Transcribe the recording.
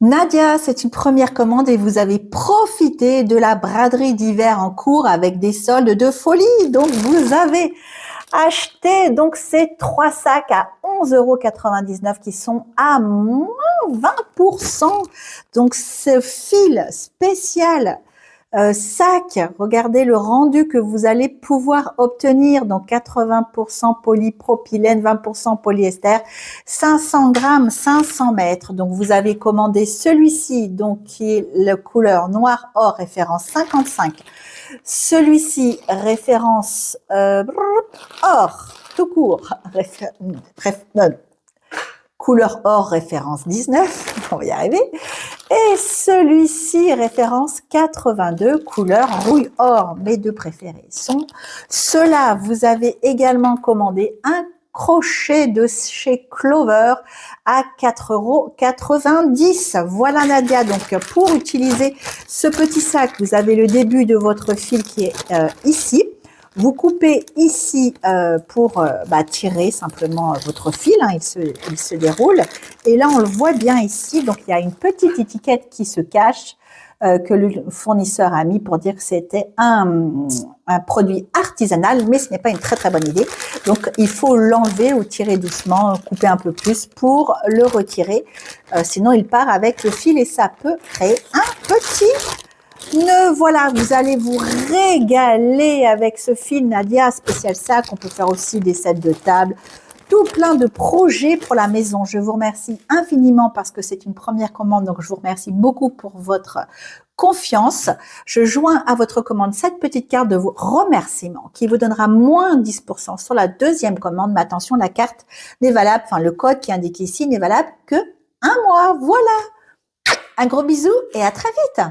Nadia, c'est une première commande et vous avez profité de la braderie d'hiver en cours avec des soldes de folie. Donc, vous avez acheté donc ces 3 sacs à 11,99 € qui sont à moins 20%. Donc, ce fil spécial sac, regardez le rendu que vous allez pouvoir obtenir. Donc 80% polypropylène, 20% polyester, 500 grammes, 500 mètres. Donc vous avez commandé celui-ci, donc qui est le couleur noir or référence 55. Celui-ci référence or tout court, couleur or référence 19, on va y arriver. Et celui-ci, référence 82, couleur rouille or. Mes deux préférés sont ceux-là. Vous avez également commandé un crochet de chez Clover à 4,90 €. Voilà Nadia. Donc pour utiliser ce petit sac, vous avez le début de votre fil qui est ici. Vous coupez ici pour tirer simplement votre fil, hein, il se déroule. Et là, on le voit bien ici, donc il y a une petite étiquette qui se cache que le fournisseur a mis pour dire que c'était un produit artisanal, mais ce n'est pas une très très bonne idée. Donc il faut l'enlever ou tirer doucement, couper un peu plus pour le retirer. Sinon, il part avec le fil et ça peut créer un petit voilà, vous allez vous régaler avec ce fil Nadia spécial sac. On peut faire aussi des sets de table, tout plein de projets pour la maison. Je vous remercie infiniment parce que c'est une première commande, donc je vous remercie beaucoup pour votre confiance. Je joins à votre commande cette petite carte de vos remerciements qui vous donnera moins 10% sur la deuxième commande. Mais attention, la carte n'est valable, enfin le code qui est indiqué ici n'est valable que 1 mois. Voilà, un gros bisou et à très vite.